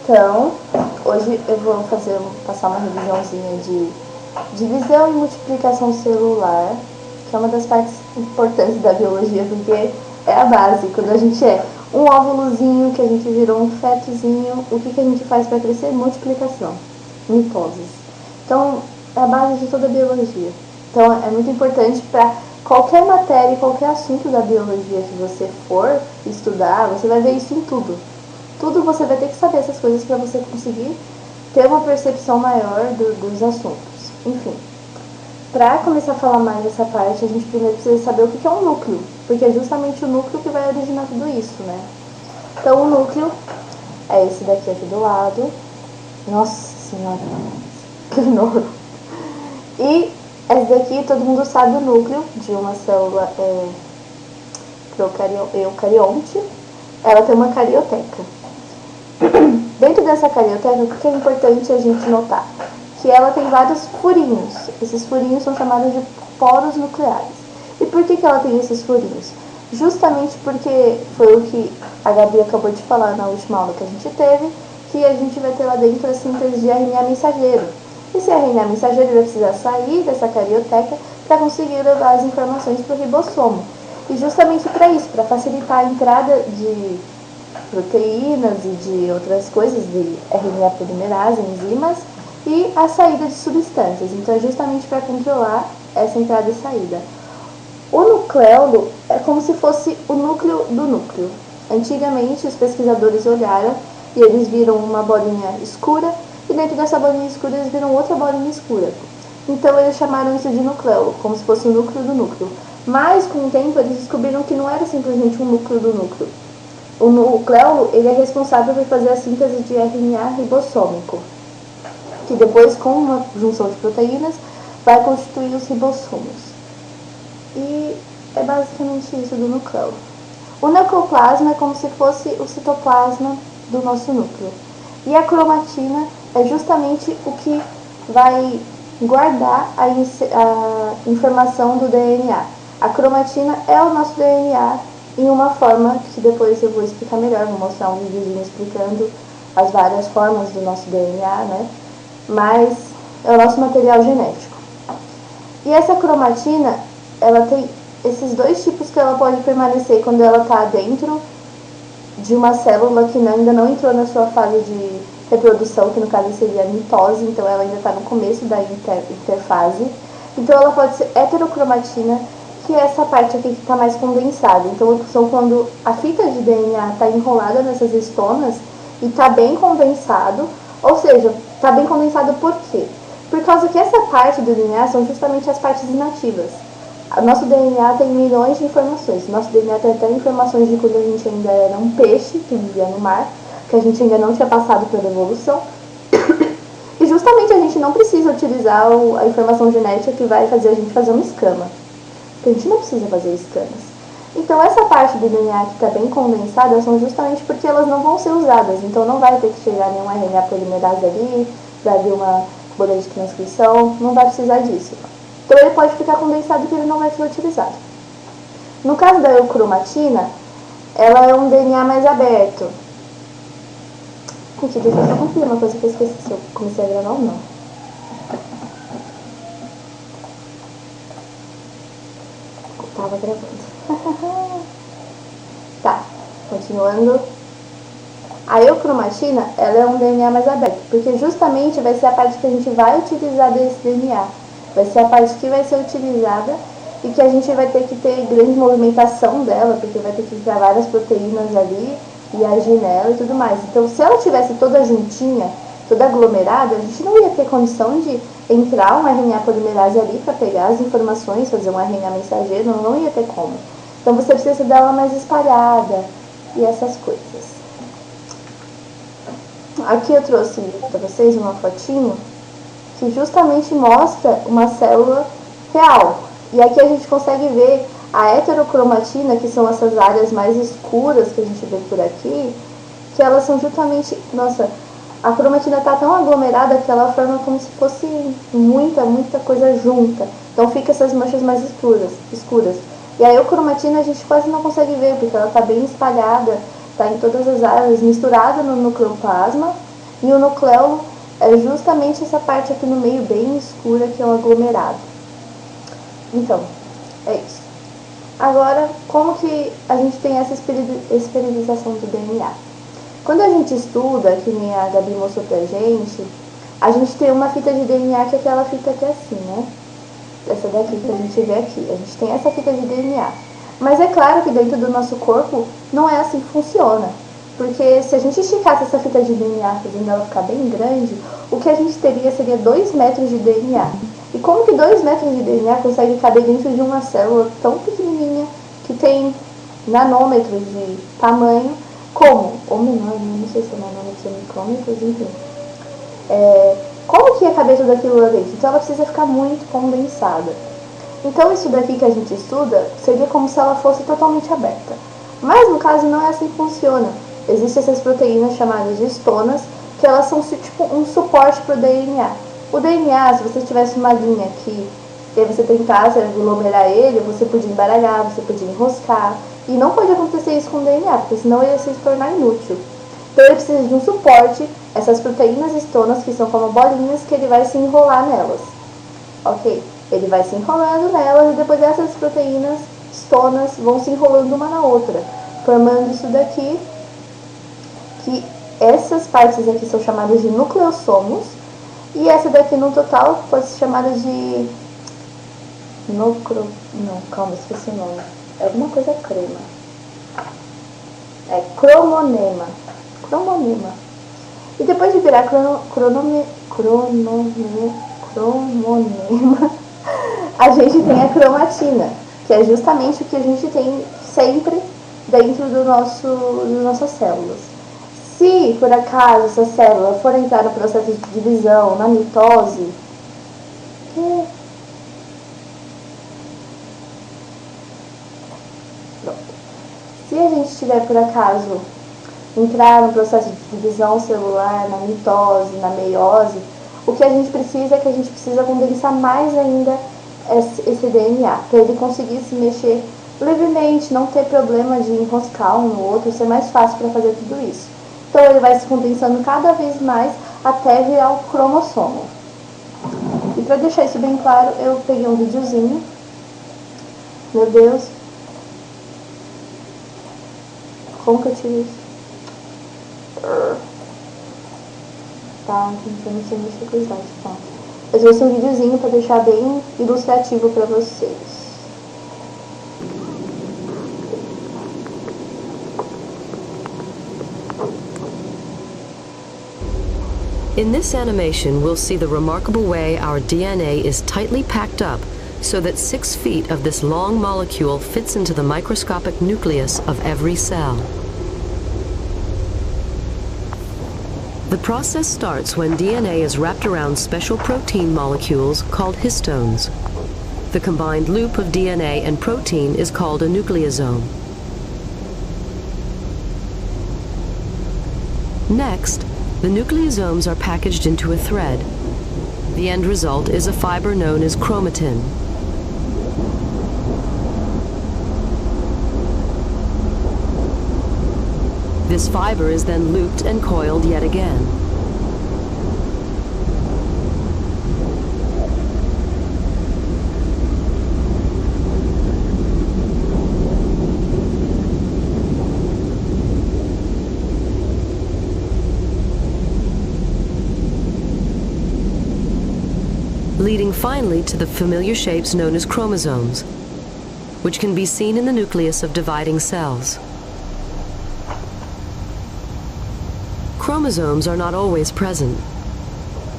Então, hoje eu vou passar uma revisãozinha de divisão e multiplicação celular, que é uma das partes importantes da biologia, porque é a base. Quando a gente é um óvulozinho, que a gente virou um fetozinho, o que a gente faz para crescer? Multiplicação, mitose. Então, é a base de toda a biologia. Então, é muito importante para qualquer matéria, qualquer assunto da biologia que você for estudar, você vai ver isso em tudo. Tudo você vai ter que saber essas coisas para você conseguir ter uma percepção maior dos assuntos. Enfim, para começar a falar mais dessa parte, a gente primeiro precisa saber o que é um núcleo, porque é justamente o núcleo que vai originar tudo isso, né? Então, o núcleo é esse daqui do lado. Nossa senhora, que nojo. E esse daqui, todo mundo sabe o núcleo de uma célula eucarionte. Ela tem uma carioteca. Dentro dessa carioteca, o que é importante a gente notar? Que ela tem vários furinhos. Esses furinhos são chamados de poros nucleares. E por que ela tem esses furinhos? Justamente porque foi o que a Gabi acabou de falar na última aula que a gente teve, que a gente vai ter lá dentro a síntese de RNA mensageiro. Esse RNA mensageiro vai precisar sair dessa carioteca para conseguir levar as informações para o ribossomo. E justamente para isso, para facilitar a entrada de proteínas e de outras coisas, de RNA polimerase, enzimas, e a saída de substâncias. Então, é justamente para controlar essa entrada e saída. O nucleolo é como se fosse o núcleo do núcleo. Antigamente, os pesquisadores olharam e eles viram uma bolinha escura, e dentro dessa bolinha escura eles viram outra bolinha escura. Então, eles chamaram isso de nucleolo, como se fosse o núcleo do núcleo. Mas, com o tempo, eles descobriram que não era simplesmente um núcleo do núcleo. O nucleolo ele é responsável por fazer a síntese de RNA ribossômico, que depois, com uma junção de proteínas, vai constituir os ribossomos. E é basicamente isso do nucleolo. O nucleoplasma é como se fosse o citoplasma do nosso núcleo. E a cromatina é justamente o que vai guardar a informação do DNA. A cromatina é o nosso DNA em uma forma que depois eu vou explicar melhor, vou mostrar um videozinho explicando as várias formas do nosso DNA, né? Mas é o nosso material genético. E essa cromatina, ela tem esses dois tipos que ela pode permanecer quando ela está dentro de uma célula que ainda não entrou na sua fase de reprodução, que no caso seria a mitose, então ela ainda está no começo da interfase. Então ela pode ser heterocromatina, que é essa parte aqui que está mais condensada. Então são quando a fita de DNA está enrolada nessas estonas e está bem condensado, ou seja, está bem condensado por quê? Por causa que essa parte do DNA são justamente as partes inativas. O nosso DNA tem milhões de informações. Nosso DNA tem até informações de quando a gente ainda era um peixe que vivia no mar, que a gente ainda não tinha passado pela evolução. E justamente a gente não precisa utilizar a informação genética que vai fazer a gente fazer uma escama. Porque a gente não precisa fazer escamas. Então essa parte do DNA que está bem condensada são justamente porque elas não vão ser usadas. Então não vai ter que chegar nenhum RNA polimerase ali, vai abrir uma bolha de transcrição, não vai precisar disso. Então ele pode ficar condensado que ele não vai ser utilizado. No caso da eucromatina, ela é um DNA mais aberto. Gente, deixa eu só conferir uma coisa que eu esqueci, se eu comecei a gravar ou não. Tava gravando. Tá, continuando. A eucromatina, ela é um DNA mais aberto, porque justamente vai ser a parte que a gente vai utilizar desse DNA. Vai ser a parte que vai ser utilizada e que a gente vai ter que ter grande movimentação dela, porque vai ter que criar várias proteínas ali e agir nela e tudo mais. Então, se ela tivesse toda juntinha, toda aglomerada, a gente não ia ter condição de entrar um RNA polimerase ali para pegar as informações, fazer um RNA mensageiro, não ia ter como. Então, você precisa dela mais espalhada e essas coisas. Aqui eu trouxe para vocês uma fotinho que justamente mostra uma célula real. E aqui a gente consegue ver a heterocromatina, que são essas áreas mais escuras que a gente vê por aqui, que elas são justamente... Nossa, a cromatina está tão aglomerada que ela forma como se fosse muita coisa junta. Então fica essas manchas mais escuras. E a eucromatina a gente quase não consegue ver, porque ela está bem espalhada, está em todas as áreas, misturada no nucleoplasma. E o nucleolo é justamente essa parte aqui no meio bem escura que é o aglomerado. Então, é isso. Agora, como que a gente tem essa esterilização do DNA? Quando a gente estuda, que nem a Gabi mostrou pra gente, a gente tem uma fita de DNA que é aquela fita que é assim, né? Essa daqui que a gente vê aqui. A gente tem essa fita de DNA. Mas é claro que dentro do nosso corpo não é assim que funciona. Porque se a gente esticasse essa fita de DNA, fazendo ela ficar bem grande, o que a gente teria seria 2 metros de DNA. E como que 2 metros de DNA consegue caber dentro de uma célula tão pequenininha, que tem nanômetros de tamanho, como? Ou menor, não sei se é nanômetros ou micrômetros, enfim. Como que ia caber tudo aquilo lá dentro? Então ela precisa ficar muito condensada. Então isso daqui que a gente estuda seria como se ela fosse totalmente aberta. Mas no caso não é assim que funciona. Existem essas proteínas chamadas de estonas, que elas são tipo um suporte para o DNA. O DNA, se você tivesse uma linha aqui, e aí você tentasse aglomerar ele, você podia embaralhar, você podia enroscar. E não pode acontecer isso com o DNA, porque senão ele ia se tornar inútil. Então ele precisa de um suporte, essas proteínas estonas, que são como bolinhas, que ele vai se enrolar nelas. Ok? Ele vai se enrolando nelas e depois essas proteínas estonas vão se enrolando uma na outra, formando isso daqui, que essas partes aqui são chamadas de nucleossomos, e essa daqui no total pode ser chamada de não, calma, esqueci o nome. É alguma coisa crema. É cromonema. E depois de virar cromonema, a gente tem a cromatina, que é justamente o que a gente tem sempre dentro das nossas células. Se, por acaso, essa célula for entrar no processo de divisão, na mitose, se a gente tiver, por acaso, entrar no processo de divisão celular, na mitose, na meiose, o que a gente precisa é que a gente precisa condensar mais ainda esse DNA, para ele conseguir se mexer livremente, não ter problema de enroscar um no outro, ser mais fácil para fazer tudo isso. Então ele vai se condensando cada vez mais até virar o cromossomo. E para deixar isso bem claro, eu peguei um videozinho. Meu Deus. Como que eu tiro isso? Tá, tentando ser mexer com os dados, tá. Eu trouxe um videozinho para deixar bem ilustrativo para vocês. In this animation, we'll see the remarkable way our DNA is tightly packed up so that 6 feet of this long molecule fits into the microscopic nucleus of every cell. The process starts when DNA is wrapped around special protein molecules called histones. The combined loop of DNA and protein is called a nucleosome. Next, the nucleosomes are packaged into a thread. The end result is a fiber known as chromatin. This fiber is then looped and coiled yet again. Leading finally to the familiar shapes known as chromosomes, which can be seen in the nucleus of dividing cells. Chromosomes are not always present.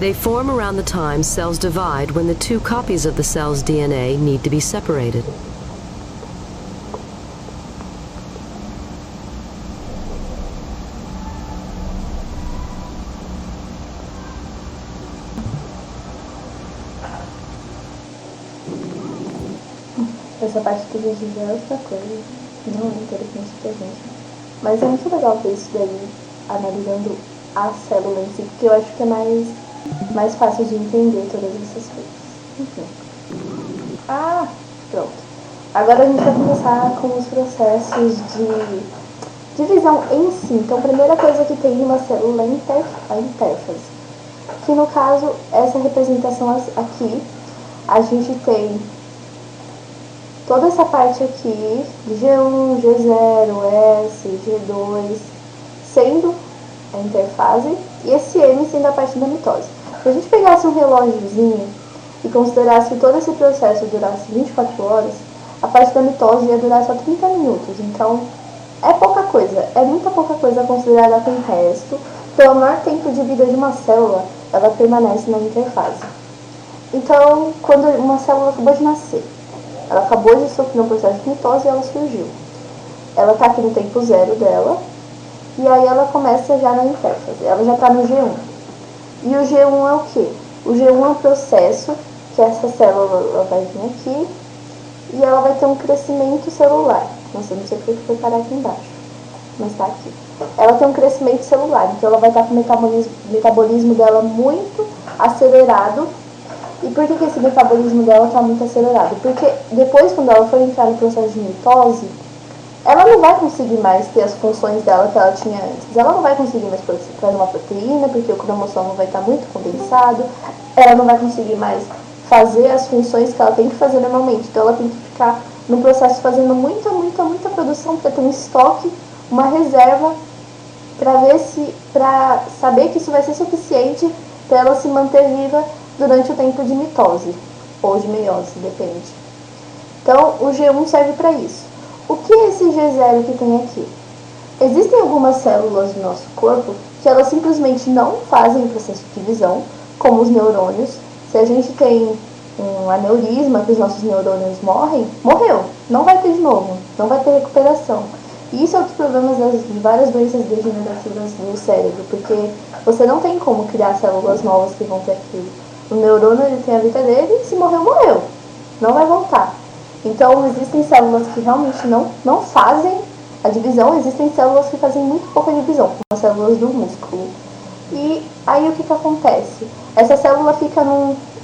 They form around the time cells divide when the 2 copies of the cell's DNA need to be separated. Essa parte do vídeo é outra coisa, não é interessante pra gente. Mas é muito legal ver isso daí, analisando a célula em si, porque eu acho que é mais fácil de entender todas essas coisas. Enfim. Pronto. Agora a gente vai começar com os processos Divisão em si. Então, a primeira coisa que tem numa célula é a interfase. Que no caso, essa representação aqui, a gente tem toda essa parte aqui, G1, G0, S, G2, sendo a interfase, e esse M sendo a parte da mitose. Se a gente pegasse um relógiozinho e considerasse que todo esse processo durasse 24 horas, a parte da mitose ia durar só 30 minutos. Então, é pouca coisa, é muita pouca coisa considerada com o resto. Pelo maior tempo de vida de uma célula, ela permanece na interfase. Então, quando uma célula acabou de nascer, ela acabou de sofrer um processo de mitose e ela surgiu. Ela está aqui no tempo zero dela, e aí ela começa já na interfase, ela já está no G1. E o G1 é o quê? O G1 é um processo que essa célula ela vai vir aqui e ela vai ter um crescimento celular. Nossa, não sei porque foi parar aqui embaixo, mas está aqui. Ela tem um crescimento celular, então ela vai estar com o metabolismo dela muito acelerado. E por que esse metabolismo dela está muito acelerado? Porque depois, quando ela for entrar no processo de mitose, ela não vai conseguir mais ter as funções dela que ela tinha antes. Ela não vai conseguir mais fazer uma proteína, porque o cromossomo vai estar muito condensado. Ela não vai conseguir mais fazer as funções que ela tem que fazer normalmente. Então ela tem que ficar no processo fazendo muita produção para ter um estoque, uma reserva, para saber que isso vai ser suficiente para ela se manter viva durante o tempo de mitose, ou de meiose, depende. Então o G1 serve para isso. O que é esse G0 que tem aqui? Existem algumas células do nosso corpo que elas simplesmente não fazem o processo de divisão, como os neurônios. Se a gente tem um aneurisma, que os nossos neurônios morrem, morreu, não vai ter de novo, não vai ter recuperação. E isso é um dos problemas de várias doenças degenerativas do cérebro, porque você não tem como criar células novas que vão ter aquilo. O neurônio ele tem a vida dele e se morreu, morreu, não vai voltar. Então, existem células que realmente não fazem a divisão, existem células que fazem muito pouca divisão, como as células do músculo. E aí o que acontece? Essa célula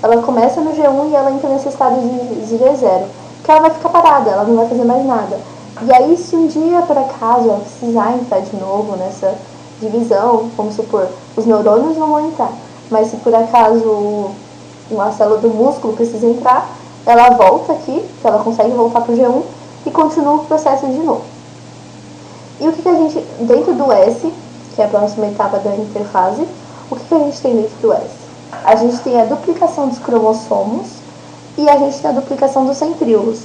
ela começa no G1 e ela entra nesse estado de G0, que ela vai ficar parada, ela não vai fazer mais nada. E aí, se um dia, por acaso, ela precisar entrar de novo nessa divisão, vamos supor, os neurônios não vão entrar, mas se por acaso uma célula do músculo precisa entrar, ela volta aqui, que ela consegue voltar para o G1 e continua o processo de novo. E o que a gente, dentro do S, que é a próxima etapa da interfase, o que a gente tem dentro do S? A gente tem a duplicação dos cromossomos e a gente tem a duplicação dos centríolos,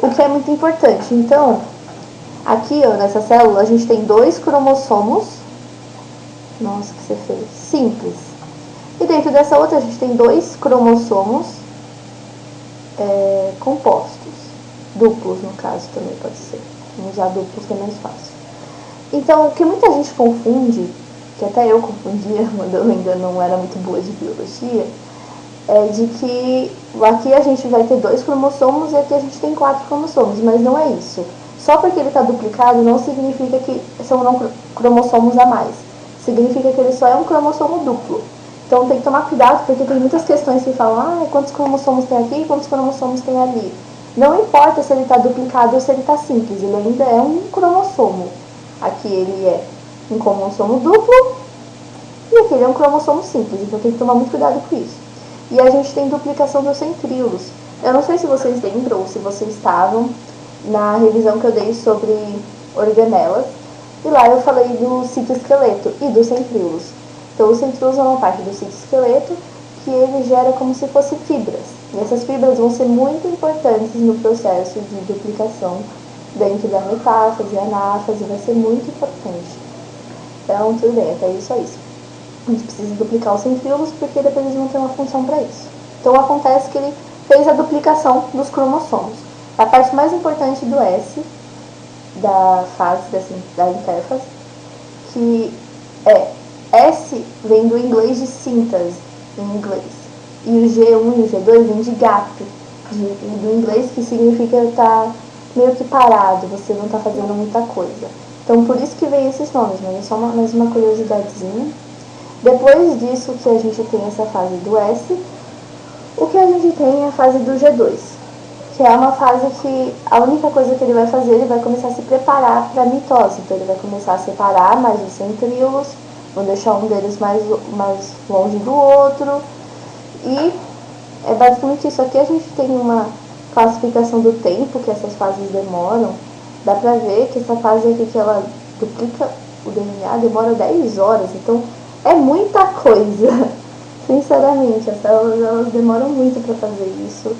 o que é muito importante. Então, aqui nessa célula a gente tem 2 cromossomos, nossa, que você fez, simples. E dentro dessa outra a gente tem 2 cromossomos compostos, duplos no caso também pode ser. Vamos usar duplos que é mais fácil. Então, o que muita gente confunde, que até eu confundia quando eu ainda não era muito boa de biologia, é de que aqui a gente vai ter 2 cromossomos e aqui a gente tem 4 cromossomos, mas não é isso. Só porque ele está duplicado não significa que são cromossomos a mais. Significa que ele só é um cromossomo duplo. Então tem que tomar cuidado, porque tem muitas questões que falam, quantos cromossomos tem aqui e quantos cromossomos tem ali. Não importa se ele está duplicado ou se ele está simples, ele ainda é um cromossomo. Aqui ele é um cromossomo duplo e aqui ele é um cromossomo simples, então tem que tomar muito cuidado com isso. E a gente tem duplicação dos centríolos. Eu não sei se vocês lembram ou se vocês estavam na revisão que eu dei sobre organelas, e lá eu falei do citoesqueleto e dos centríolos. Então, os centríolos é uma parte do citoesqueleto que ele gera como se fosse fibras. E essas fibras vão ser muito importantes no processo de duplicação dentro da metáfase, anáfase, vai ser muito importante. Então, tudo bem, até isso é isso. A gente precisa duplicar os centríolos porque depois eles vão ter uma função para isso. Então, acontece que ele fez a duplicação dos cromossomos. A parte mais importante do S, da fase, da interfase, que é S vem do inglês de síntese, em inglês. E o G1 e o G2 vem de gap, do inglês, que significa estar meio que parado, você não está fazendo muita coisa. Então, por isso que vem esses nomes, mas é só mais uma curiosidadezinha. Depois disso que a gente tem essa fase do S, o que a gente tem é a fase do G2, que é uma fase que a única coisa que ele vai fazer, ele vai começar a se preparar para a mitose. Então ele vai começar a separar mais os centríolos, vão deixar um deles mais longe do outro. E é basicamente isso. Aqui a gente tem uma classificação do tempo que essas fases demoram. Dá pra ver que essa fase aqui que ela duplica o DNA demora 10 horas. Então é muita coisa. Sinceramente, as células elas demoram muito para fazer isso.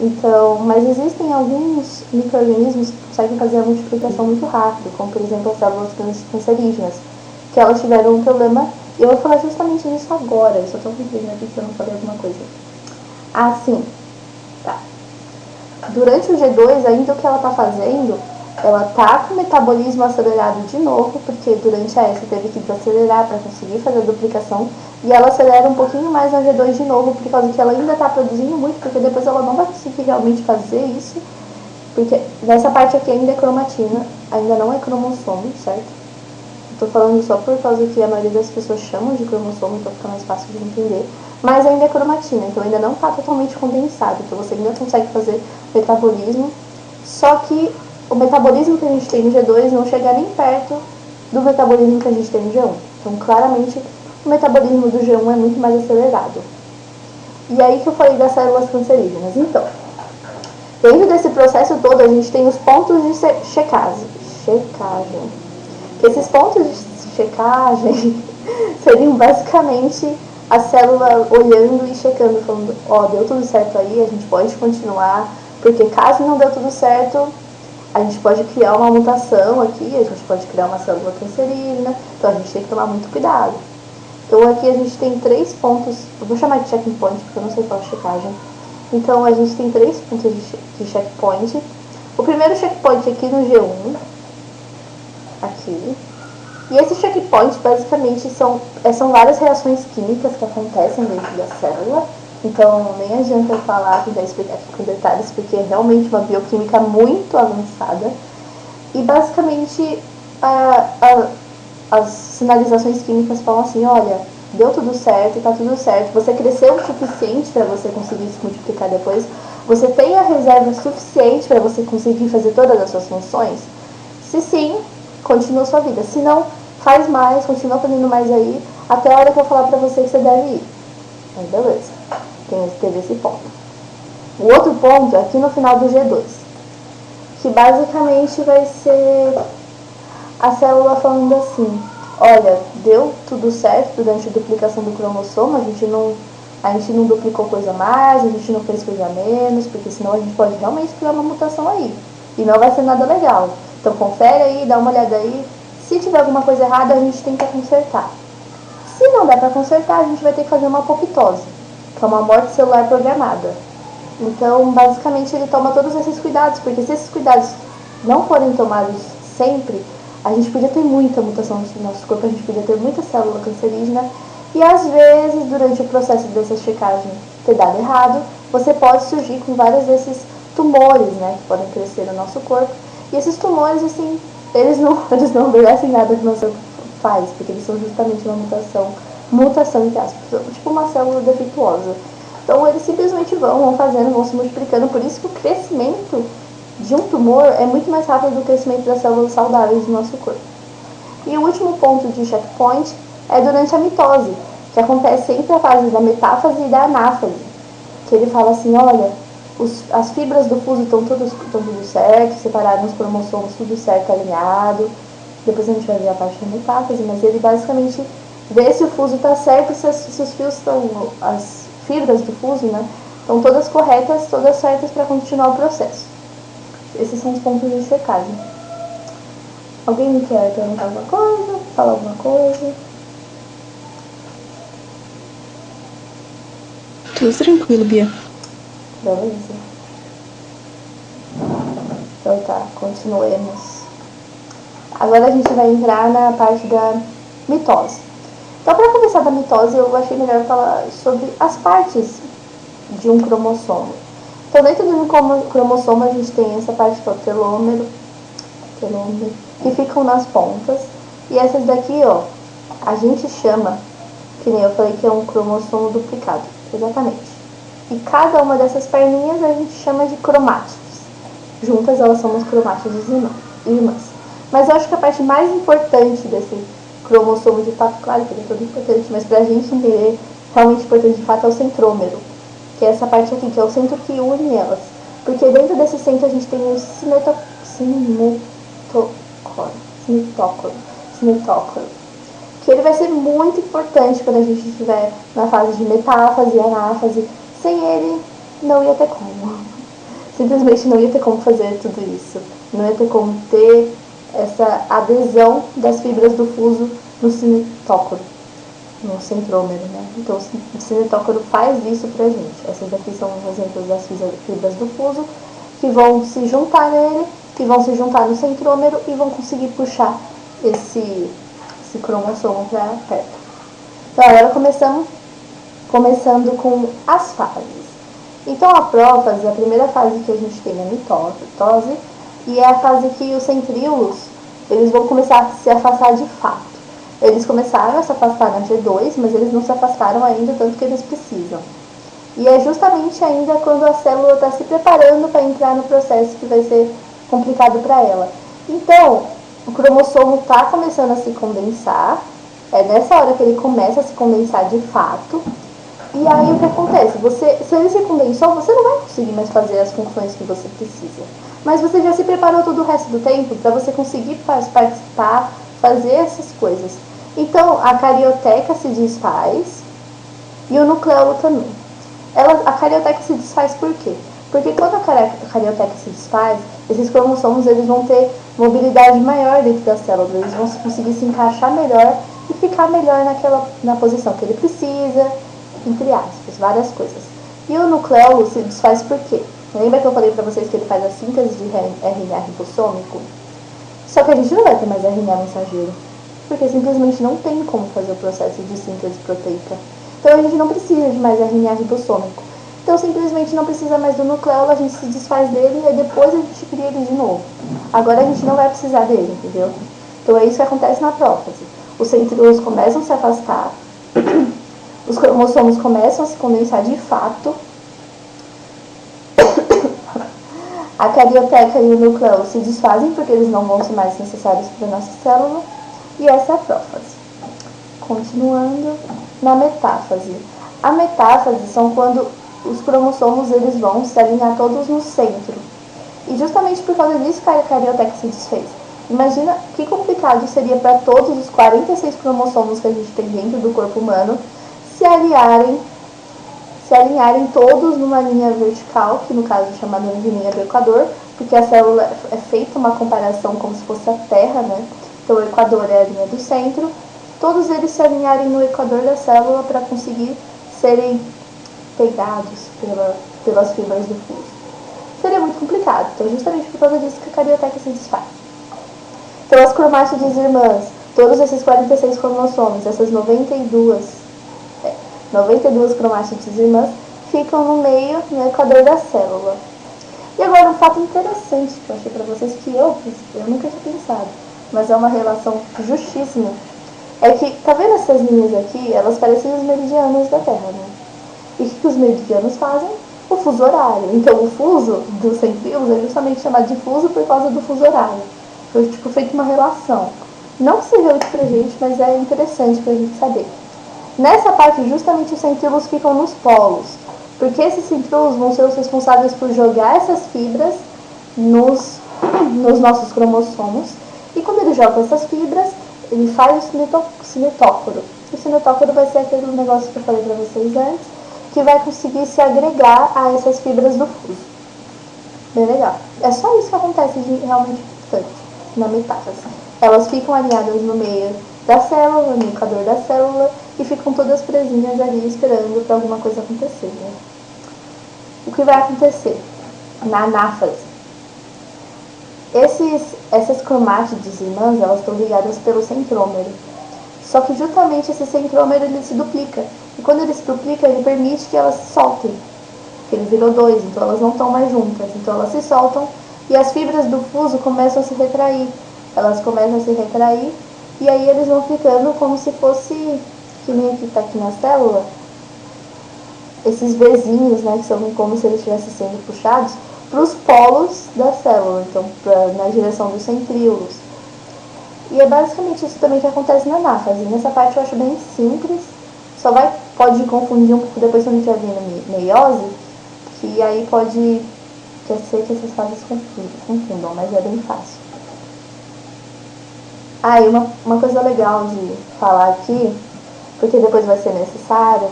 Então, mas existem alguns micro-organismos que conseguem fazer a multiplicação muito rápido, como por exemplo as células cancerígenas, que elas tiveram um problema, e eu vou falar justamente disso agora, eu só estou cumprindo aqui se eu não falei alguma coisa. Ah, sim. Tá. Durante o G2, ainda o que ela está fazendo, ela está com o metabolismo acelerado de novo, porque durante a S teve que desacelerar para conseguir fazer a duplicação, e ela acelera um pouquinho mais na G2 de novo, por causa que ela ainda está produzindo muito, porque depois ela não vai conseguir realmente fazer isso, porque nessa parte aqui ainda é cromatina, ainda não é cromossomo, certo? Estou falando só por causa que a maioria das pessoas chamam de cromossomo, então fica mais fácil de entender, mas ainda é cromatina, então ainda não está totalmente condensado, então você ainda consegue fazer metabolismo, só que o metabolismo que a gente tem no G2 não chega nem perto do metabolismo que a gente tem no G1. Então, claramente, o metabolismo do G1 é muito mais acelerado. E aí que eu falei das células cancerígenas. Então, dentro desse processo todo, a gente tem os pontos de checagem. Que esses pontos de checagem seriam basicamente a célula olhando e checando, falando, ó, deu tudo certo aí, a gente pode continuar, porque caso não deu tudo certo, a gente pode criar uma mutação aqui, a gente pode criar uma célula cancerígena, então a gente tem que tomar muito cuidado. Então aqui a gente tem 3 pontos, eu vou chamar de checkpoint, porque eu não sei qual é a checagem. Então a gente tem 3 pontos de checkpoint. O primeiro checkpoint aqui no G1, aqui. E esses checkpoints basicamente são várias reações químicas que acontecem dentro da célula. Então nem adianta eu falar, tentar explicar aqui com detalhes, porque é realmente uma bioquímica muito avançada. E basicamente as sinalizações químicas falam assim, olha, deu tudo certo, tá tudo certo, você cresceu o suficiente para você conseguir se multiplicar depois, você tem a reserva suficiente para você conseguir fazer todas as suas funções? Se sim, continua sua vida. Se não, faz mais, continua fazendo mais aí, até a hora que eu falar pra você que você deve ir. Aí beleza, teve esse ponto. O outro ponto é aqui no final do G2, que basicamente vai ser a célula falando assim, olha, deu tudo certo durante a duplicação do cromossomo, a gente não duplicou coisa a mais, a gente não fez coisa a menos, porque senão a gente pode realmente criar uma mutação aí, e não vai ser nada legal. Então confere aí, dá uma olhada aí, se tiver alguma coisa errada a gente tem que consertar. Se não der para consertar, a gente vai ter que fazer uma apoptose, que é uma morte celular programada. Então, basicamente, ele toma todos esses cuidados, porque se esses cuidados não forem tomados sempre, a gente podia ter muita mutação no nosso corpo, a gente podia ter muita célula cancerígena, e às vezes, durante o processo dessa checagem ter dado errado, você pode surgir com vários desses tumores, né, que podem crescer no nosso corpo. E esses tumores, assim, eles não obedecem nada que o nosso corpo faz, porque eles são justamente uma mutação entre aspas, tipo uma célula defeituosa. Então eles simplesmente vão fazendo, vão se multiplicando, por isso que o crescimento de um tumor é muito mais rápido do que o crescimento das células saudáveis do nosso corpo. E o último ponto de checkpoint é durante a mitose, que acontece entre a fase da metáfase e da anáfase, que ele fala assim, olha, as fibras do fuso estão tudo certo, separaram os cromossomos tudo certo, alinhado. Depois a gente vai ver a parte da metáfase, mas ele basicamente vê se o fuso está certo e se os fios estão, as fibras do fuso, né, estão todas corretas, todas certas para continuar o processo. Esses são os pontos de checagem. Alguém quer perguntar alguma coisa? Falar alguma coisa? Tudo tranquilo, Bia. Beleza. Então tá, continuemos. Agora a gente vai entrar na parte da mitose. Então, para começar da mitose, eu achei melhor falar sobre as partes de um cromossomo. Então, dentro de um cromossomo, a gente tem essa parte que é o telômero, que ficam nas pontas. E essas daqui, ó, a gente chama, que nem eu falei que é um cromossomo duplicado. Exatamente. E cada uma dessas perninhas a gente chama de cromátidos. Juntas elas são os cromátidos irmãs. Mas eu acho que a parte mais importante desse cromossomo de fato, claro que ele é todo importante, mas pra gente entender realmente importante de fato é o centrômero, que é essa parte aqui, que é o centro que une elas. Porque dentro desse centro a gente tem o cinetócoro, que ele vai ser muito importante quando a gente estiver na fase de metáfase e anáfase. Sem ele, não ia ter como. Simplesmente não ia ter como fazer tudo isso. Não ia ter como ter essa adesão das fibras do fuso no cinetócoro, no centrômero, né? Então o cinetócoro faz isso pra gente. Essas aqui são exemplos das fibras do fuso que vão se juntar nele, que vão se juntar no centrômero e vão conseguir puxar esse cromossomo para perto. Então agora começando com as fases. Então a prófase, a primeira fase que a gente tem é a mitose, e é a fase que os centríolos eles vão começar a se afastar de fato. Eles começaram a se afastar na G2, mas eles não se afastaram ainda tanto que eles precisam. E é justamente ainda quando a célula está se preparando para entrar no processo que vai ser complicado para ela. Então, o cromossomo está começando a se condensar, é nessa hora que ele começa a se condensar de fato. E aí o que acontece? Se ele se condensou, você não vai conseguir mais fazer as funções que você precisa. Mas você já se preparou todo o resto do tempo para você conseguir participar, fazer essas coisas. Então, a carioteca se desfaz e o nucleolo também. A carioteca se desfaz por quê? Porque quando a carioteca se desfaz, esses cromossomos eles vão ter mobilidade maior dentro da célula, eles vão conseguir se encaixar melhor e ficar melhor na posição que ele precisa, entre aspas, várias coisas. E o nucleolo se desfaz por quê? Lembra que eu falei pra vocês que ele faz a síntese de RNA ribossômico? Só que a gente não vai ter mais RNA mensageiro, porque simplesmente não tem como fazer o processo de síntese proteica. Então a gente não precisa de mais RNA ribossômico. Então simplesmente não precisa mais do nucleolo, a gente se desfaz dele e depois a gente cria ele de novo. Agora a gente não vai precisar dele, entendeu? Então é isso que acontece na prófase. Os centríolos começam a se afastar, os cromossomos começam a se condensar de fato, a carioteca e o nucleolo se desfazem porque eles não vão ser mais necessários para a nossa célula, e essa é a prófase. Continuando na metáfase. A metáfase são quando os cromossomos eles vão se alinhar todos no centro. E justamente por causa disso que a carioteca se desfez. Imagina que complicado seria para todos os 46 cromossomos que a gente tem dentro do corpo humano se alinharem todos numa linha vertical, que no caso é chamada de linha do equador, porque a célula é feita uma comparação como se fosse a Terra, né? Então o equador é a linha do centro. Todos eles se alinharem no equador da célula para conseguir serem pegados pelas fibras do fuso. Seria muito complicado, então justamente por causa disso que a carioteca se desfaz. Então as cromátides irmãs, todos esses 46 cromossomos, essas 92 cromátides irmãs, ficam no meio, no equador da célula. E agora um fato interessante que eu achei para vocês, que eu nunca tinha pensado, mas é uma relação justíssima, é que, tá vendo essas linhas aqui? Elas parecem os meridianos da Terra, né? E o que os meridianos fazem? O fuso horário. Então o fuso dos centríolos é justamente chamado de fuso por causa do fuso horário. Foi feito uma relação. Não que seja útil pra gente, mas é interessante pra gente saber. Nessa parte, justamente os centríolos ficam nos polos, porque esses centríolos vão ser os responsáveis por jogar essas fibras nos nossos cromossomos, e quando ele joga essas fibras, ele faz o cinetócoro. O cinetócoro vai ser aquele negócio que eu falei para vocês antes, que vai conseguir se agregar a essas fibras do fuso. Bem legal. É só isso que acontece de realmente importante na metáfase. Elas ficam alinhadas no meio da célula, no equador da célula, e ficam todas presinhas ali esperando para alguma coisa acontecer, né? O que vai acontecer na anáfase? Essas cromátides irmãs, elas estão ligadas pelo centrômero. Só que justamente esse centrômero ele se duplica. E quando ele se duplica, ele permite que elas se soltem. Porque ele virou 2, então elas não estão mais juntas. Então elas se soltam e as fibras do fuso começam a se retrair. Elas começam a se retrair e aí eles vão ficando como se fosse, que nem aqui está aqui na célula, esses vezinhos, né, que são como se eles estivessem sendo puxados, para os polos da célula, então na direção dos centríolos. E é basicamente isso também que acontece na anáfase. Nessa parte eu acho bem simples, pode confundir um pouco depois quando a gente vai vendo meiose, que aí pode ser que essas fases confundam, mas é bem fácil. E uma coisa legal de falar aqui, porque depois vai ser necessário,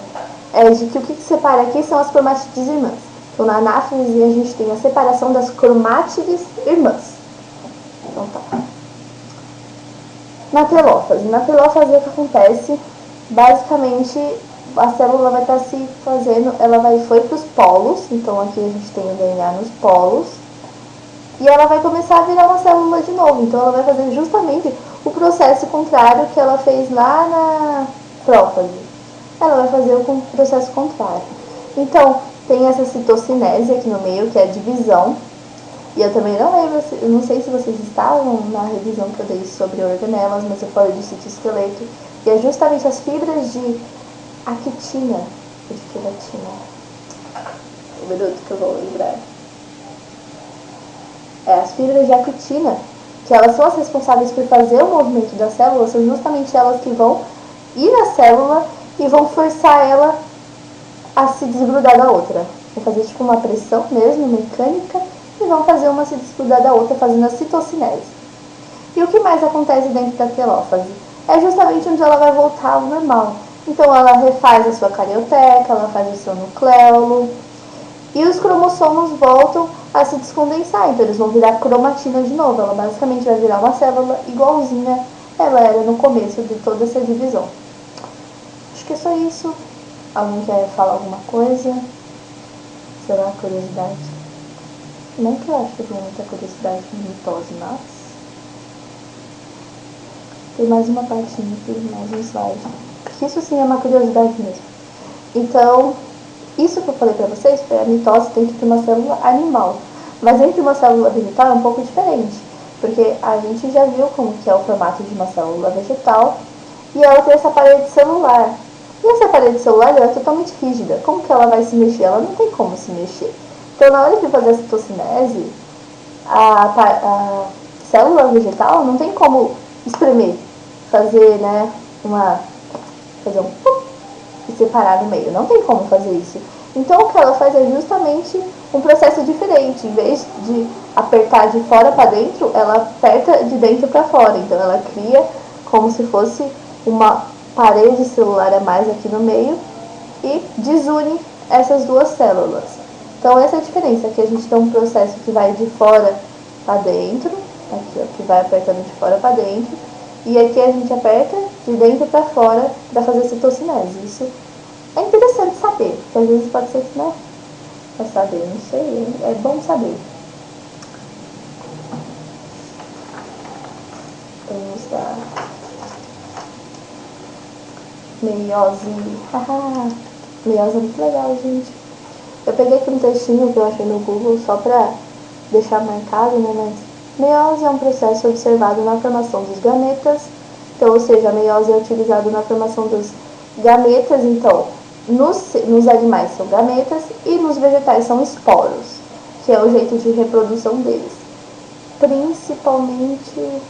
é de que o que separa aqui são as cromátides irmãs. Então na anáfase a gente tem a separação das cromátides irmãs. Então tá. Na telófase. Na telófase o que acontece? Basicamente a célula vai estar se fazendo, foi para os polos, então aqui a gente tem o DNA nos polos, e ela vai começar a virar uma célula de novo, então ela vai fazer justamente o processo contrário que ela fez lá na prófase. Ela vai fazer o processo contrário. Então, tem essa citocinese aqui no meio, que é a divisão, e eu também não lembro, eu não sei se vocês estavam na revisão que eu dei sobre organelas, mas eu falei de citoesqueleto, e é justamente as fibras de actina, de queratina. Um minuto que eu vou lembrar. As fibras de actina, que elas são as responsáveis por fazer o movimento da célula, são justamente elas que vão ir na célula e vão forçar ela a se desgrudar da outra. Vão fazer tipo uma pressão mesmo, mecânica, e vão fazer uma se desgrudar da outra, fazendo a citocinese. E o que mais acontece dentro da telófase? É justamente onde ela vai voltar ao normal. Então ela refaz a sua carioteca, ela faz o seu nucleolo, e os cromossomos voltam a se descondensar, então eles vão virar cromatina de novo. Ela basicamente vai virar uma célula igualzinha ela era no começo de toda essa divisão. Acho que é só isso. Alguém quer falar alguma coisa? Será curiosidade? Não que eu acho que eu tenho muita curiosidade de mitose, mas tem mais uma partinha aqui, mais um slide. Isso sim é uma curiosidade mesmo. Então, isso que eu falei pra vocês foi a mitose dentro de uma célula animal. Mas dentro de uma célula vegetal é um pouco diferente, porque a gente já viu como que é o formato de uma célula vegetal e ela tem essa parede celular. E essa parede celular ela é totalmente rígida. Como que ela vai se mexer? Ela não tem como se mexer. Então, na hora de fazer a citocinese, a célula vegetal não tem como espremer, fazer, né, fazer um pum, e separar no meio. Não tem como fazer isso. Então, o que ela faz é justamente um processo diferente. Em vez de apertar de fora para dentro, ela aperta de dentro para fora. Então, ela cria como se fosse uma parede celular a mais aqui no meio e desune essas duas células. Então, essa é a diferença. Aqui a gente tem um processo que vai de fora para dentro, aqui ó, que vai apertando de fora para dentro, e aqui a gente aperta de dentro para fora para fazer citocinese. Isso é interessante saber, porque às vezes pode ser que não é saber, não sei, é bom saber. Vamos lá. Meiose. Meiose é muito legal, gente. Eu peguei aqui um textinho que eu achei no Google só pra deixar marcado, né? Mas meiose é um processo observado na formação dos gametas. Então, ou seja, a meiose é utilizada na formação dos gametas. Então, nos animais são gametas e nos vegetais são esporos, que é o jeito de reprodução deles. Principalmente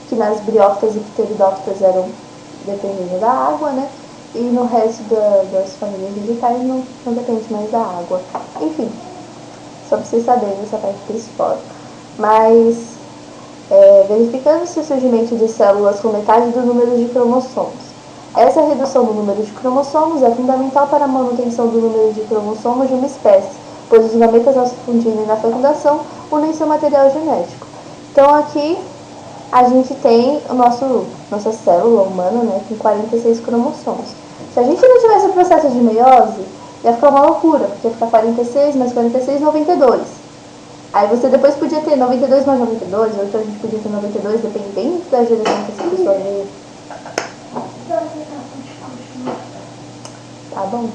que nas briófitas e pteridófitas eram dependendo da água, né? E no resto das famílias vegetais não depende mais da água. Enfim, só pra vocês saberem essa parte principal. Mas, verificando-se o surgimento de células com metade do número de cromossomos. Essa redução do número de cromossomos é fundamental para a manutenção do número de cromossomos de uma espécie, pois os gametas, ao se fundirem na fecundação, unem seu material genético. Então, aqui a gente tem nossa célula humana, né, com 46 cromossomos. Se a gente não tivesse o processo de meiose, ia ficar uma loucura, porque ia ficar 46 mais 46, 92. Aí você depois podia ter 92 mais 92, ou então a gente podia ter 92, dependendo da geração que essa pessoa veio. Tá bom?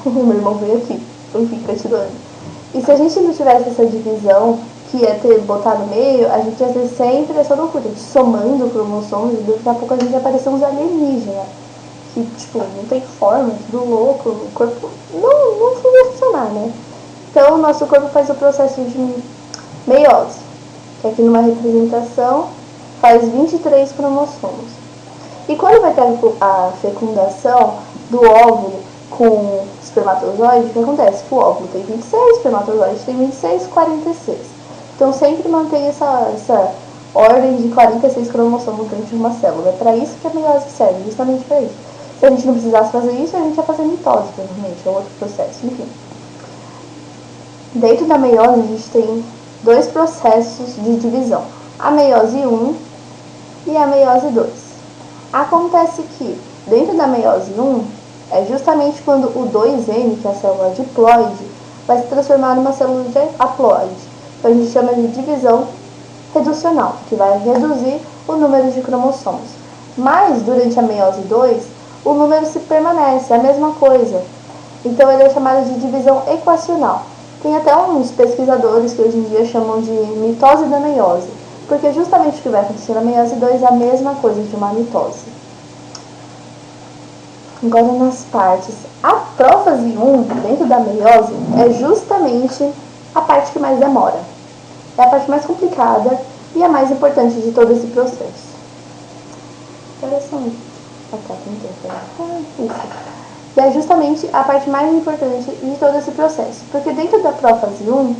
Meu irmão veio aqui, enfim, continuando. E se a gente não tivesse essa divisão, que ia ter botar no meio, a gente ia ter sempre essa loucura de somando cromossomos e daqui a pouco a gente ia parecer uns alienígenas. que, tipo, não tem forma, tudo louco, o corpo não funcionar, né? Então, o nosso corpo faz o processo de meiose, que aqui numa representação faz 23 cromossomos. E quando vai ter a fecundação do óvulo com espermatozoide, o que acontece? Que o óvulo tem 26, o espermatozoide tem 26, 46. Então sempre mantém essa ordem de 46 cromossomos dentro de uma célula. É para isso que a meiose serve, justamente para isso. Se a gente não precisasse fazer isso, a gente ia fazer mitose, provavelmente, é outro processo, enfim. Dentro da meiose, a gente tem dois processos de divisão, a meiose 1 e a meiose 2. Acontece que, dentro da meiose 1, é justamente quando o 2N, que é a célula diploide, vai se transformar numa célula de haploide. Então a gente chama de divisão reducional, que vai reduzir o número de cromossomos. Mas, durante a meiose 2, o número se permanece, é a mesma coisa. Então ele é chamado de divisão equacional. Tem até uns pesquisadores que hoje em dia chamam de mitose da meiose, porque justamente o que vai acontecer na meiose 2 é a mesma coisa de uma mitose. Agora nas partes. A prófase 1, dentro da meiose, é justamente a parte que mais demora. É a parte mais complicada e a mais importante de todo esse processo. Interessante. Isso. E é justamente a parte mais importante de todo esse processo. Porque dentro da prófase 1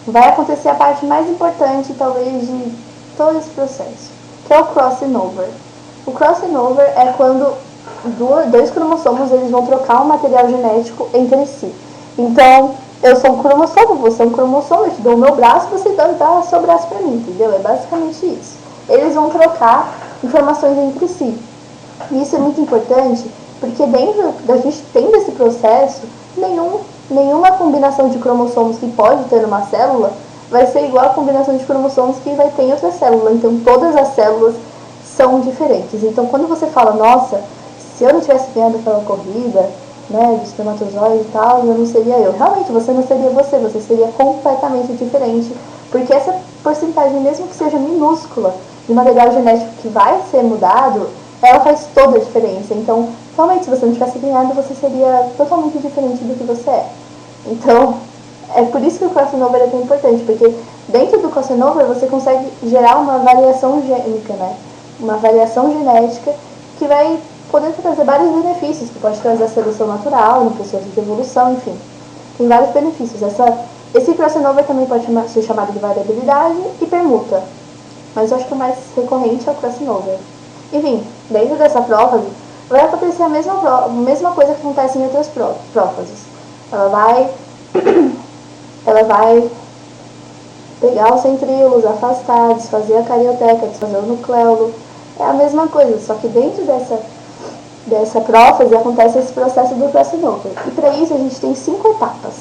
vai acontecer a parte mais importante, talvez, de todo esse processo, que é o crossing over. O crossing over é quando dois cromossomos eles vão trocar um material genético entre si. Então, eu sou um cromossomo, você é um cromossomo, eu te dou o meu braço, você dá seu braço para mim, entendeu? É basicamente isso. Eles vão trocar informações entre si. E isso é muito importante, porque dentro da gente tendo esse processo, nenhuma combinação de cromossomos que pode ter numa célula vai ser igual a combinação de cromossomos que vai ter em outra célula. Então, todas as células são diferentes. Então, quando você fala, nossa, se eu não tivesse ganhado aquela corrida, né, de espermatozoide e tal, eu não seria eu. Realmente, você não seria você seria completamente diferente, porque essa porcentagem, mesmo que seja minúscula, de material genético que vai ser mudado, ela faz toda a diferença. Então, realmente, se você não tivesse ganhado, você seria totalmente diferente do que você é. Então, é por isso que o crossing over é tão importante, porque dentro do crossing over você consegue gerar uma variação gênica, né? Uma variação genética que vai poder trazer vários benefícios, que pode trazer a seleção natural, no processo de evolução, enfim. Tem vários benefícios. Esse crossing over também pode ser chamado de variabilidade e permuta, mas eu acho que o mais recorrente é o crossing over. Enfim, dentro dessa prófase, vai acontecer a mesma coisa que acontece em outras prófases. Ela vai pegar os centríolos, afastar, desfazer a carioteca, desfazer o nucleolo. É a mesma coisa, só que dentro dessa prófase acontece esse processo do crossing over. E para isso a gente tem 5 etapas.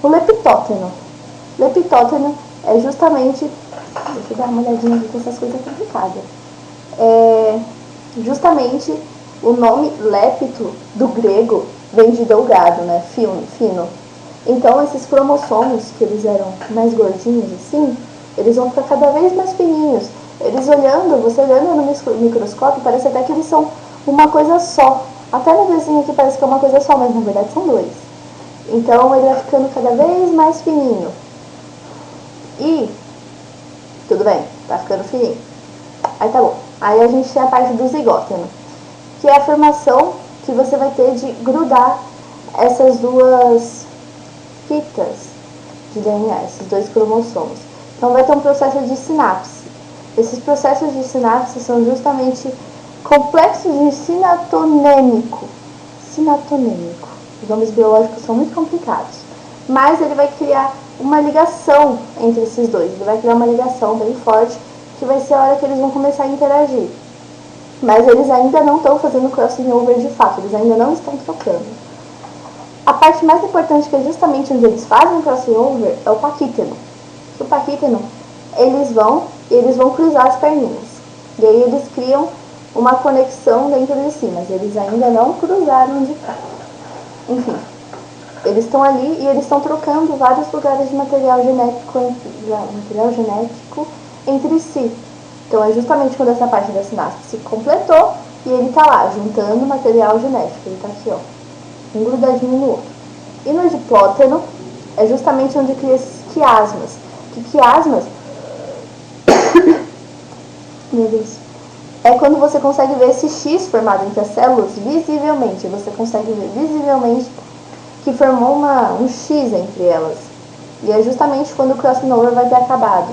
O leptóteno. Leptóteno é justamente... Deixa eu dar uma olhadinha aqui com essas coisas complicadas. Justamente o nome lepto do grego vem de delgado, né? Fino. Então esses cromossomos, que eles eram mais gordinhos assim, eles vão ficar cada vez mais fininhos. Você olhando no microscópio, parece até que eles são uma coisa só. Até no desenho aqui parece que é uma coisa só, mas na verdade são dois. Então ele vai ficando cada vez mais fininho. E, tudo bem, tá ficando fininho. Aí tá bom. Aí a gente tem a parte do zigóteno, que é a formação que você vai ter de grudar essas duas fitas de DNA, esses dois cromossomos. Então vai ter um processo de sinapse. Esses processos de sinapse são justamente complexos de sinatonêmico. Os nomes biológicos são muito complicados. Mas ele vai criar uma ligação entre esses dois. Ele vai criar uma ligação bem forte, que vai ser a hora que eles vão começar a interagir. Mas eles ainda não estão fazendo crossing over de fato, eles ainda não estão trocando. A parte mais importante, que é justamente onde eles fazem crossing over, é o paquíteno. O paquíteno, eles vão cruzar as perninhas. E aí eles criam uma conexão dentro de si, mas eles ainda não cruzaram de fato. Enfim, eles estão ali e eles estão trocando vários lugares de material genético entre si. Então é justamente quando essa parte da sinapse se completou E ele tá lá, juntando material genético. Ele tá aqui, ó, um grudadinho no outro. E no diplótano é justamente onde cria esses quiasmas. Que quiasmas, meu Deus, é quando você consegue ver esse X formado entre as células visivelmente. Você consegue ver visivelmente que formou um X entre elas. E é justamente quando o crossing over vai ter acabado.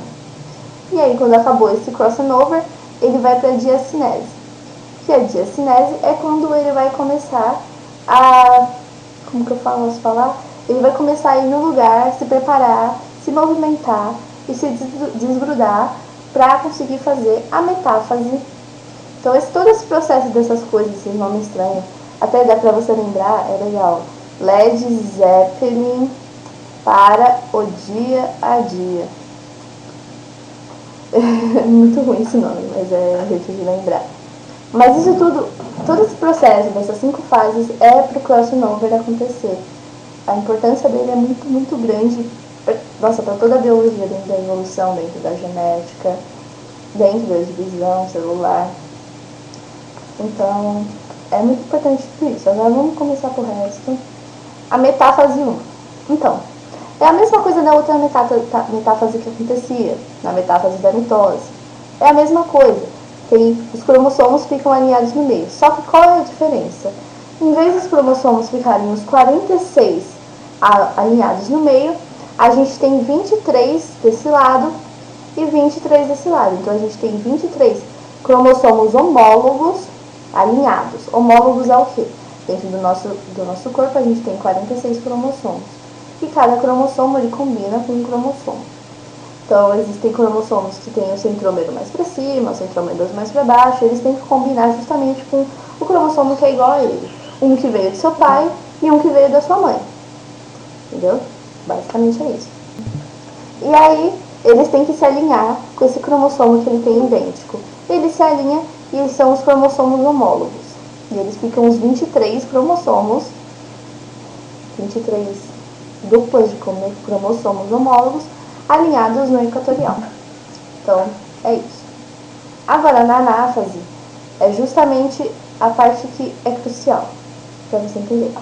E aí, quando acabou esse crossing over, ele vai para a diacinese. Que a diacinese é quando ele vai começar a... Como que eu posso falar? Ele vai começar a ir no lugar, se preparar, se movimentar e se desgrudar para conseguir fazer a metáfase. Então, todo esse processo dessas coisas, esse nome estranho, até dá para você lembrar, é legal. Led Zeppelin para o dia a dia. É muito ruim esse nome, mas é um jeito de lembrar. Mas isso tudo, todo esse processo dessas 5 fases é para o crossing over acontecer. A importância dele é muito, muito grande, para toda a biologia, dentro da evolução, dentro da genética, dentro da divisão celular. Então, é muito importante tudo isso. Agora vamos começar por resto. A metáfase 1. Então, é a mesma coisa da outra metáfase que acontecia, na metáfase da mitose. É a mesma coisa. Os cromossomos ficam alinhados no meio. Só que qual é a diferença? Em vez dos cromossomos ficarem os 46 alinhados no meio, a gente tem 23 desse lado e 23 desse lado. Então, a gente tem 23 cromossomos homólogos alinhados. Homólogos é o quê? Dentro do nosso corpo, a gente tem 46 cromossomos. E cada cromossomo ele combina com um cromossomo. Então, existem cromossomos que têm o centrômero mais para cima, o centrômero mais para baixo. Eles têm que combinar justamente com o cromossomo que é igual a ele. Um que veio do seu pai e um que veio da sua mãe. Entendeu? Basicamente é isso. E aí, eles têm que se alinhar com esse cromossomo que ele tem idêntico. Ele se alinha e são os cromossomos homólogos. E eles ficam os 23 cromossomos, 23 duplas de cromossomos homólogos, alinhados no equatorial. Então, é isso. Agora, na anáfase, é justamente a parte que é crucial, para você entender.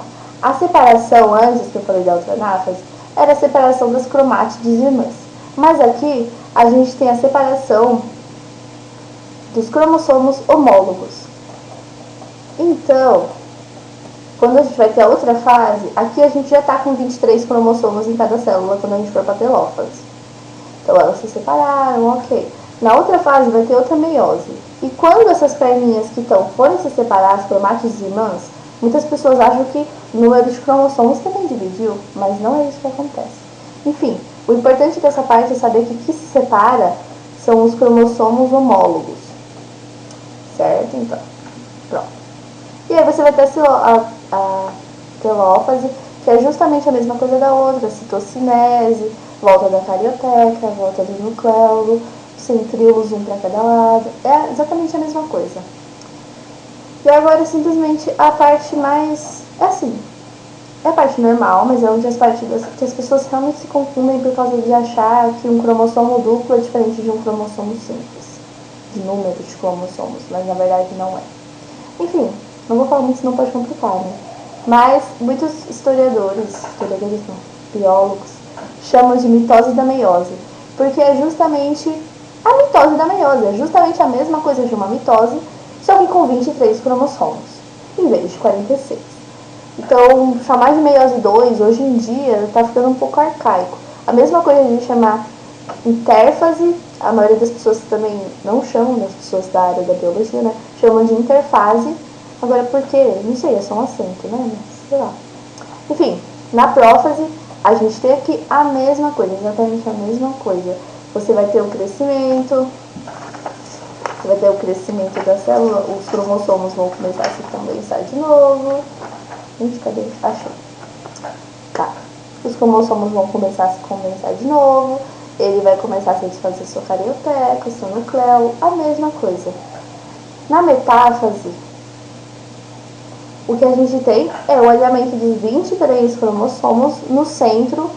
A separação, antes que eu falei da outra anáfase, era a separação das cromátides irmãs. Mas aqui, a gente tem a separação dos cromossomos homólogos. Então, quando a gente vai ter a outra fase, aqui a gente já está com 23 cromossomos em cada célula quando a gente for para a telófase. Então, elas se separaram, ok. Na outra fase vai ter outra meiose. E quando essas perninhas que forem se separar, as cromátides irmãs, muitas pessoas acham que o número de cromossomos também dividiu, mas não é isso que acontece. Enfim, o importante dessa parte é saber que o que se separa são os cromossomos homólogos. Certo? Então, pronto. E aí você vai ter a telófase, que é justamente a mesma coisa da outra, citocinese, volta da carioteca, volta do nucleolo, centríolos um para cada lado, é exatamente a mesma coisa. E agora simplesmente a parte mais, é a parte normal, mas é onde que as pessoas realmente se confundem por causa de achar que um cromossomo duplo é diferente de um cromossomo simples, de número de cromossomos, mas na verdade não é. Enfim, não vou falar muito, senão pode complicar, né? Mas muitos historiadores não, biólogos, chamam de mitose da meiose, porque é justamente a mitose da meiose, é justamente a mesma coisa de uma mitose, só que com 23 cromossomos, em vez de 46. Então, chamar de meiose 2, hoje em dia, está ficando um pouco arcaico. A mesma coisa de chamar interfase, a maioria das pessoas também não chamam, das pessoas da área da biologia, né? Chamam de interfase. Agora, por quê? Não sei, é só um acento, né? Mas, sei lá. Enfim, na prófase, a gente tem aqui a mesma coisa, exatamente a mesma coisa. Você vai ter o crescimento, da célula, os cromossomos vão começar a se condensar de novo. Gente, cadê? Achei. Tá. Os cromossomos vão começar a se condensar de novo. Ele vai começar a se desfazer sua carioteca, seu nucleolo, a mesma coisa. Na metáfase, o que a gente tem é o alinhamento dos 23 cromossomos no centro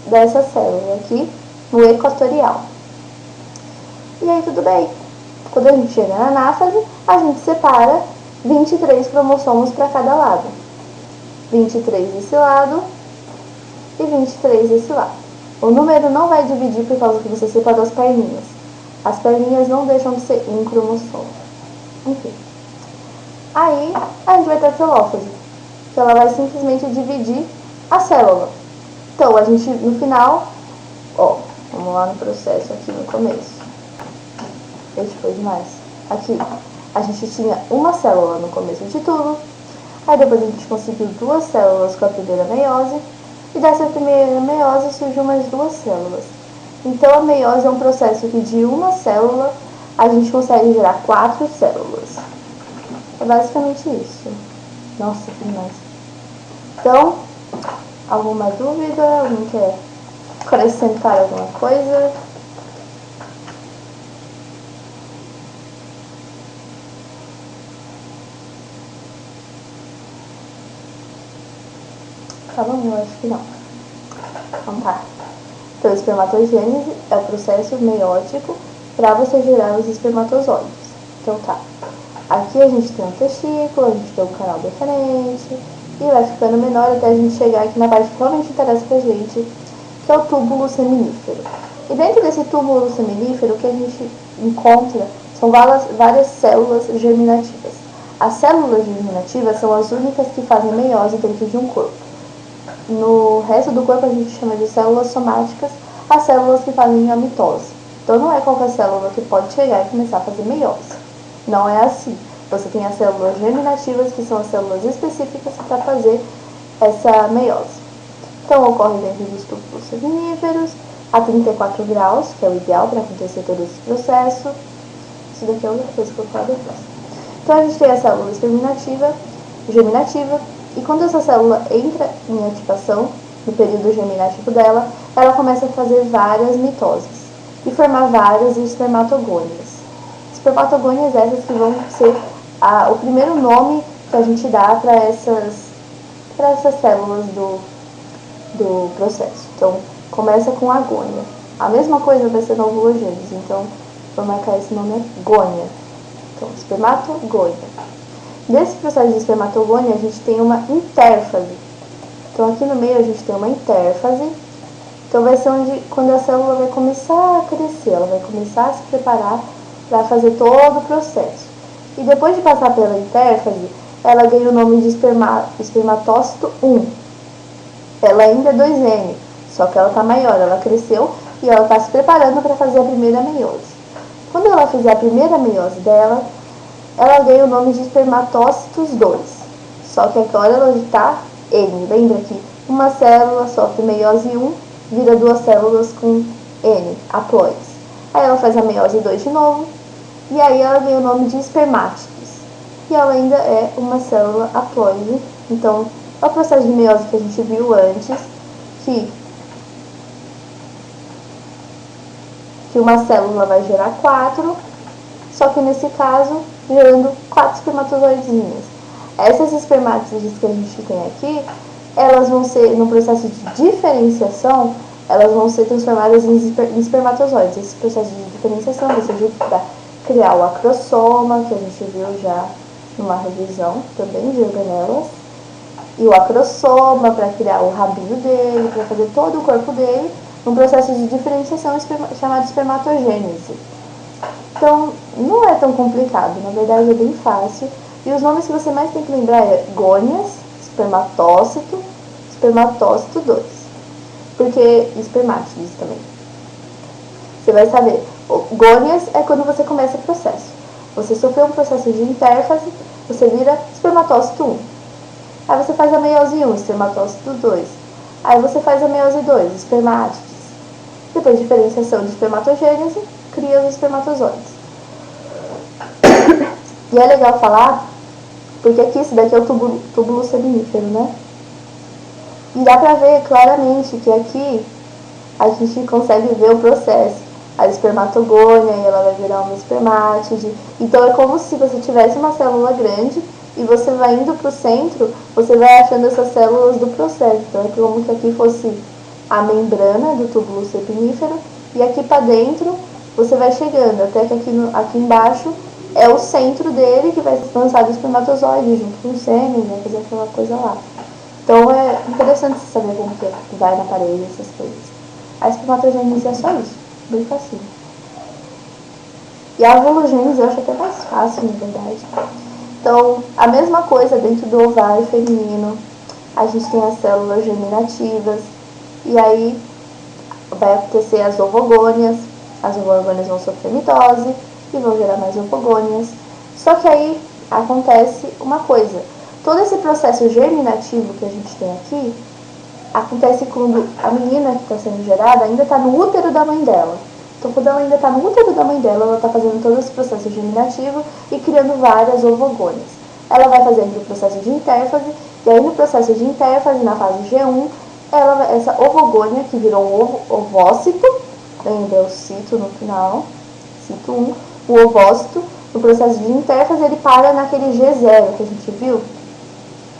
dessa célula, aqui no equatorial. E aí tudo bem. Quando a gente chega na anáfase, a gente separa 23 cromossomos para cada lado. 23 desse lado e 23 desse lado. O número não vai dividir por causa que você separou as perninhas. As perninhas não deixam de ser um cromossomo. Enfim. Aí, a gente vai ter a telófase, que ela vai simplesmente dividir a célula. Então, a gente, no final, vamos lá no processo aqui no começo. Esse foi demais. Aqui, a gente tinha uma célula no começo de tudo. Aí depois a gente conseguiu 2 células com a primeira meiose. E dessa primeira meiose surgiu mais 2 células. Então, a meiose é um processo que de uma célula a gente consegue gerar 4 células. É basicamente isso. Nossa, que demais. Então, alguma dúvida? Alguém quer acrescentar alguma coisa? Tá bom? Eu acho que não. Então tá. Então, espermatogênese é o processo meiótico para você gerar os espermatozoides. Então tá. Aqui a gente tem um testículo, a gente tem um canal deferente e vai ficando menor até a gente chegar aqui na parte que realmente interessa pra gente, que é o túbulo seminífero. E dentro desse túbulo seminífero, o que a gente encontra são várias células germinativas. As células germinativas são as únicas que fazem meiose dentro de um corpo. No resto do corpo a gente chama de células somáticas, as células que fazem a mitose. Então não é qualquer célula que pode chegar e começar a fazer meiose. Não é assim. Você tem as células germinativas, que são as células específicas para fazer essa meiose. Então ocorre dentro dos túbulos seminíferos a 34 graus, que é o ideal para acontecer todo esse processo. Isso daqui é outra coisa que eu vou falar depois. Então a gente tem a célula germinativa, e quando essa célula entra em ativação, no período germinativo dela, ela começa a fazer várias mitoses e formar várias espermatogônias. Espermatogônias essas que vão ser o primeiro nome que a gente dá para essas células do processo. Então, começa com agônia. A mesma coisa vai ser na ovulogênese, então vou marcar esse nome gônia. Então, espermatogônia. Nesse processo de espermatogônia, a gente tem uma intérfase. Então, aqui no meio a gente tem uma intérfase. Então, vai ser quando a célula vai começar a crescer, ela vai começar a se preparar para fazer todo o processo. E depois de passar pela intérfase, ela ganha o nome de espermatócito 1. Ela ainda é 2N, só que ela está maior, ela cresceu e ela está se preparando para fazer a primeira meiose. Quando ela fizer a primeira meiose dela, ela ganha o nome de espermatócitos 2. Só que agora ela está N. Lembra que uma célula sofre meiose 1, vira 2 células com N, haploides. Aí ela faz a meiose 2 de novo, e aí ela ganha o nome de espermátides. E ela ainda é uma célula haploide. Então, é o processo de meiose que a gente viu antes, que uma célula vai gerar 4, só que nesse caso, gerando 4 espermatozoidezinhos. Essas espermátides que a gente tem aqui, elas vão ser, no processo de diferenciação, elas vão ser transformadas em espermatozoides. Esse processo de diferenciação vai servir para criar o acrossoma, que a gente viu já numa revisão também de organelas, e o acrossoma para criar o rabinho dele, para fazer todo o corpo dele, num processo de diferenciação chamado espermatogênese. Então, não é tão complicado, na verdade é bem fácil. E os nomes que você mais tem que lembrar é gônias, espermatócito, espermatócito 2. Porque espermátides também. Você vai saber, gônias é quando você começa o processo. Você sofreu um processo de intérfase, você vira espermatócito 1. Aí você faz a meiose 1, espermatócito 2. Aí você faz a meiose 2, espermátides. Depois de diferenciação de espermatogênese, cria os espermatozoides. E é legal falar, porque aqui esse daqui é o túbulo seminífero, né? E dá pra ver claramente que aqui a gente consegue ver o processo. A espermatogônia, e ela vai virar uma espermátide. Então é como se você tivesse uma célula grande e você vai indo pro centro, você vai achando essas células do processo. Então é como se aqui fosse a membrana do túbulo seminífero e aqui para dentro você vai chegando, até que aqui embaixo é o centro dele que vai lançar o espermatozoide junto com o sêmen, vai fazer aquela coisa lá. Então é interessante saber como que vai na parede, essas coisas. A espermatogênese é só isso, bem facinho. E a ovulogênese eu acho até mais fácil, na verdade. Então, a mesma coisa dentro do ovário feminino, a gente tem as células germinativas, e aí vai acontecer as ovogônias vão sofrer mitose e vão gerar mais ovogônias. Só que aí acontece uma coisa, todo esse processo germinativo que a gente tem aqui, acontece quando a menina que está sendo gerada ainda está no útero da mãe dela. Então, quando ela ainda está no útero da mãe dela, ela está fazendo todo esse processo germinativo e criando várias ovogônias. Ela vai fazendo o processo de intérfase, e aí no processo de intérfase, na fase G1, essa ovogônia, que virou um ovócito, lembra o cito no final, cito 1, o ovócito, no processo de intérfase, ele para naquele G0 que a gente viu,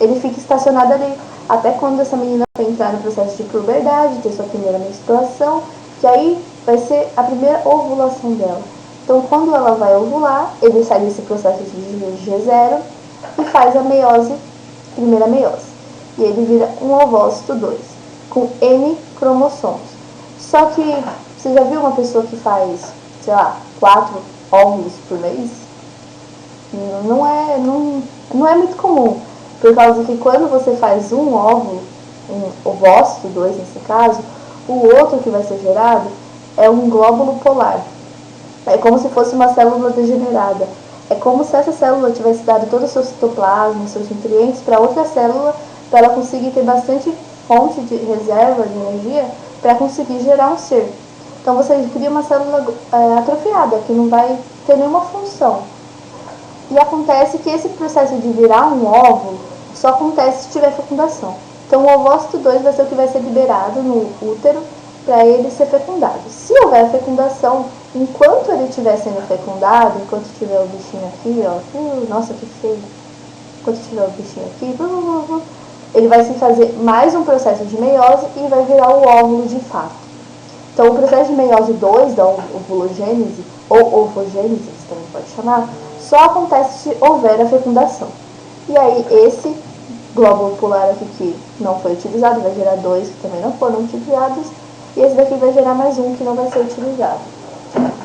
ele fica estacionado ali até quando essa menina vai entrar no processo de puberdade, ter sua primeira menstruação, que aí vai ser a primeira ovulação dela. Então, quando ela vai ovular, ele sai desse processo de G0 e faz a meiose, primeira meiose. E ele vira um ovócito 2, com N cromossomos. Só que, você já viu uma pessoa que faz, sei lá, 4 óvulos por mês? Não é muito comum. Por causa que quando você faz um óvulo, um ovócito, 2 nesse caso, o outro que vai ser gerado é um glóbulo polar. É como se fosse uma célula degenerada. É como se essa célula tivesse dado todo o seu citoplasma, seus nutrientes para outra célula, para ela conseguir ter bastante fonte de reserva de energia para conseguir gerar um ser. Então você cria uma célula atrofiada, que não vai ter nenhuma função. E acontece que esse processo de virar um óvulo só acontece se tiver fecundação. Então o ovócito 2 vai ser o que vai ser liberado no útero para ele ser fecundado. Se houver fecundação, enquanto ele estiver sendo fecundado, enquanto tiver o bichinho aqui, ó, nossa que feio, enquanto tiver o bichinho aqui, ele vai se fazer mais um processo de meiose e vai virar o óvulo de fato. Então o processo de meiose 2, da ovulogênese, ou ovogênese, você também pode chamar, só acontece se houver a fecundação. E aí esse glóbulo polar aqui que não foi utilizado vai gerar 2 que também não foram utilizados, e esse daqui vai gerar mais um que não vai ser utilizado.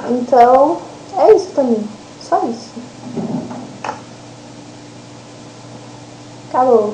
Então, é isso também. Só isso. Acabou.